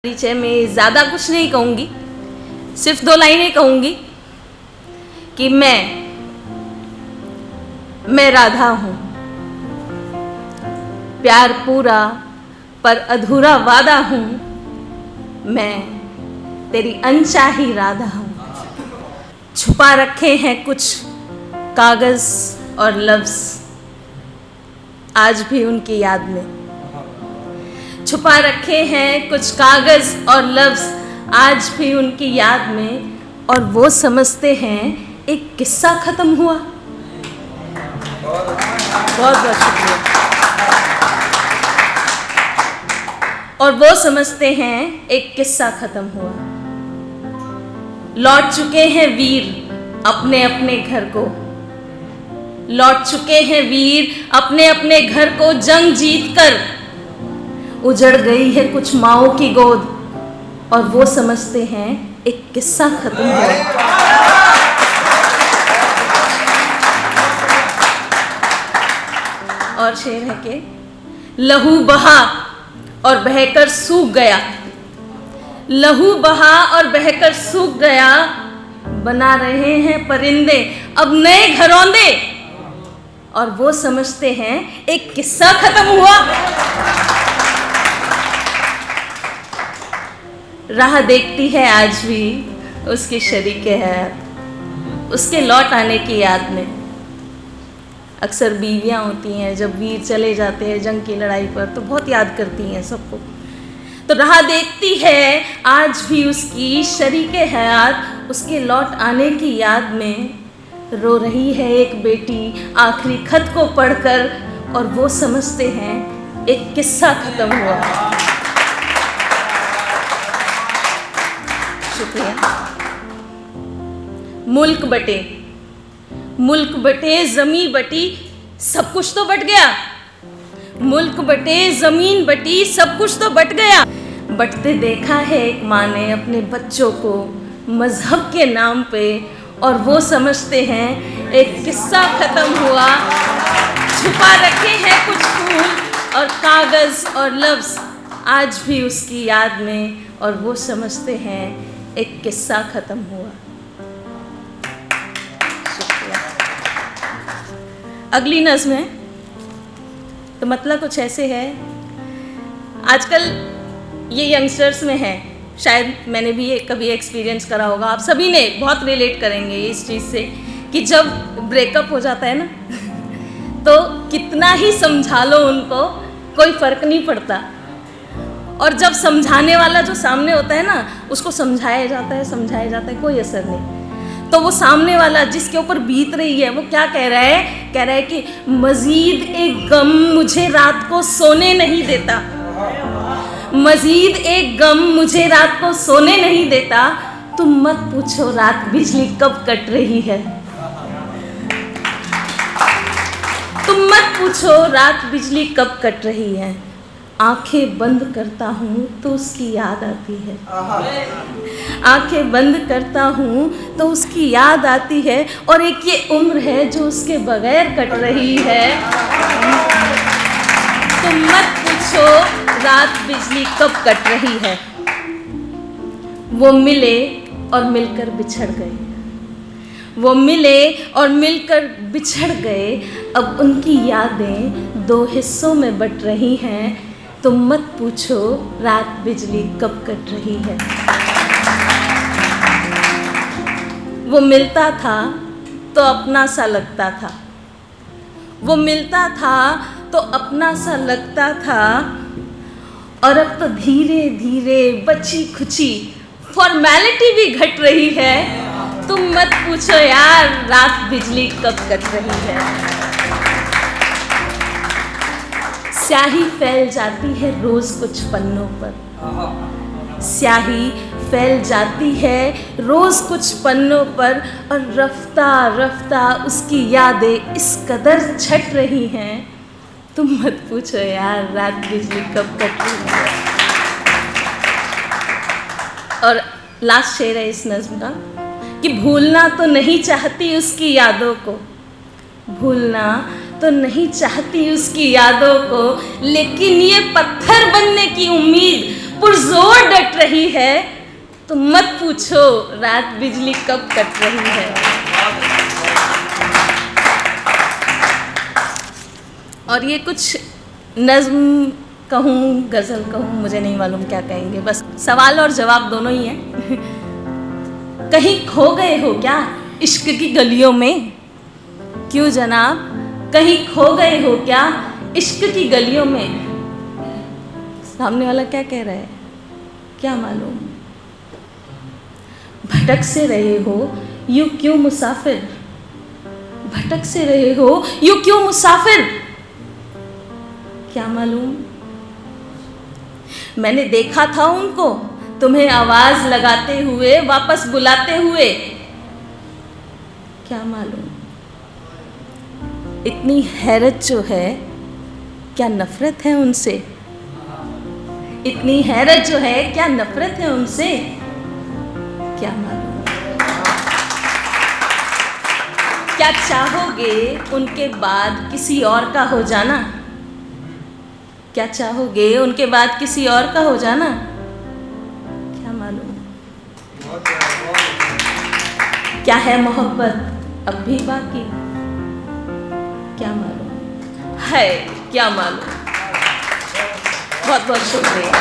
परिचय में ज़्यादा कुछ नहीं कहूँगी, सिर्फ 2 लाइनें कहूँगी कि मैं राधा हूँ, प्यार पूरा पर अधूरा वादा हूँ, मैं तेरी अनचाही राधा हूँ। छुपा रखे हैं कुछ कागज़ और लफ्ज़ आज भी उनकी याद में, छुपा रखे हैं कुछ कागज़ और लफ्ज़ आज भी उनकी याद में, और वो समझते हैं एक किस्सा ख़त्म हुआ। बहुत बहुत शुक्रिया। और वो समझते हैं एक किस्सा ख़त्म हुआ। लौट चुके हैं वीर अपने अपने घर को, लौट चुके हैं वीर अपने अपने घर को, जंग जीत कर उजड़ गई है कुछ माओं की गोद, और वो समझते हैं एक किस्सा खत्म हुआ। और शेर है कि लहू बहा और बहकर सूख गया, लहू बहा और बहकर सूख गया, बना रहे हैं परिंदे अब नए घरौंदे, और वो समझते हैं एक किस्सा खत्म हुआ। राह देखती है आज भी उसकी शरीके हयात, उसके लौट आने की याद में। अक्सर बीवियां होती हैं जब वीर चले जाते हैं जंग की लड़ाई पर तो बहुत याद करती हैं सबको, तो राह देखती है आज भी उसकी शरीके हयात, उसके लौट आने की याद में। रो रही है एक बेटी आखिरी खत को पढ़कर, और वो समझते हैं एक किस्सा खत्म हुआ। शुक्रिया। मुल्क बटे, मुल्क बटे, ज़मीं बटी, सब कुछ तो बट गया। मुल्क बटे, ज़मीन बटी, सब कुछ तो बट गया। बटते देखा है एक माँ ने अपने बच्चों को मज़हब के नाम पे, और वो समझते हैं एक किस्सा ख़त्म हुआ। छुपा रखे हैं कुछ फूल और कागज़ और लफ्ज़ आज भी उसकी याद में, और वो समझते हैं एक किस्सा ख़त्म हुआ। शुक्रिया। अगली नज़्म है तो मतलब कुछ ऐसे है, आजकल ये यंगस्टर्स में है, शायद मैंने भी ये कभी एक्सपीरियंस करा होगा, आप सभी ने बहुत रिलेट करेंगे इस चीज़ से कि जब ब्रेकअप हो जाता है ना तो कितना ही समझा लो उनको कोई फ़र्क नहीं पड़ता, और जब समझाने वाला जो सामने होता है ना उसको समझाया जाता है कोई असर नहीं, तो वो सामने वाला जिसके ऊपर बीत रही है वो क्या कह रहा है कि मज़ीद एक गम मुझे रात को सोने नहीं देता, मज़ीद एक गम मुझे रात को सोने नहीं देता, तुम मत पूछो रात बिजली कब कट रही है, तुम मत पूछो रात बिजली कब कट रही है। आंखें बंद करता हूँ तो उसकी याद आती है, आंखें बंद करता हूँ तो उसकी याद आती है, और एक ये उम्र है जो उसके बगैर कट रही है। तुम मत पूछो रात बिजली कब कट रही है। वो मिले और मिलकर बिछड़ गए, वो मिले और मिलकर बिछड़ गए, अब उनकी यादें 2 हिस्सों में बट रही हैं। तुम मत पूछो रात बिजली कब कट रही है। वो मिलता था तो अपना सा लगता था, वो मिलता था तो अपना सा लगता था, और अब तो धीरे धीरे बची खुची फॉर्मेलिटी भी घट रही है। तुम मत पूछो यार रात बिजली कब कट रही है। स्याही फैल जाती है रोज़ कुछ पन्नों पर, स्याही फैल जाती है रोज़ कुछ पन्नों पर, और रफ्ता रफ्ता उसकी यादें इस कदर छट रही हैं। तुम मत पूछो यार रात बिजली कब कट रही है। और लास्ट शेर है इस नज़्म का कि भूलना तो नहीं चाहती उसकी यादों को, भूलना तो नहीं चाहती उसकी यादों को, लेकिन ये पत्थर बनने की उम्मीद पुरजोर डट रही है। तो मत पूछो रात बिजली कब कट रही है। और ये कुछ नज्म कहूँ, गज़ल कहूँ, मुझे नहीं मालूम क्या कहेंगे, बस सवाल और जवाब दोनों ही हैं। कहीं खो गए हो क्या इश्क की गलियों में? क्यों जनाब, कहीं खो गए हो क्या इश्क की गलियों में? सामने वाला क्या कह रहा है, क्या मालूम। भटक से रहे हो यूं क्यों मुसाफिर, भटक से रहे हो यूं क्यों मुसाफिर, क्या मालूम। मैंने देखा था उनको तुम्हें आवाज लगाते हुए, वापस बुलाते हुए, क्या मालूम। इतनी हैरत जो है, क्या नफरत है उनसे, इतनी हैरत जो है, क्या नफरत है उनसे, क्या मालूम। क्या चाहोगे उनके बाद किसी और का हो जाना, क्या चाहोगे उनके बाद किसी और का हो जाना, क्या मालूम। क्या है मोहब्बत अब भी बाकी, क्या मालूम है, क्या मालूम। बहुत बहुत शुक्रिया।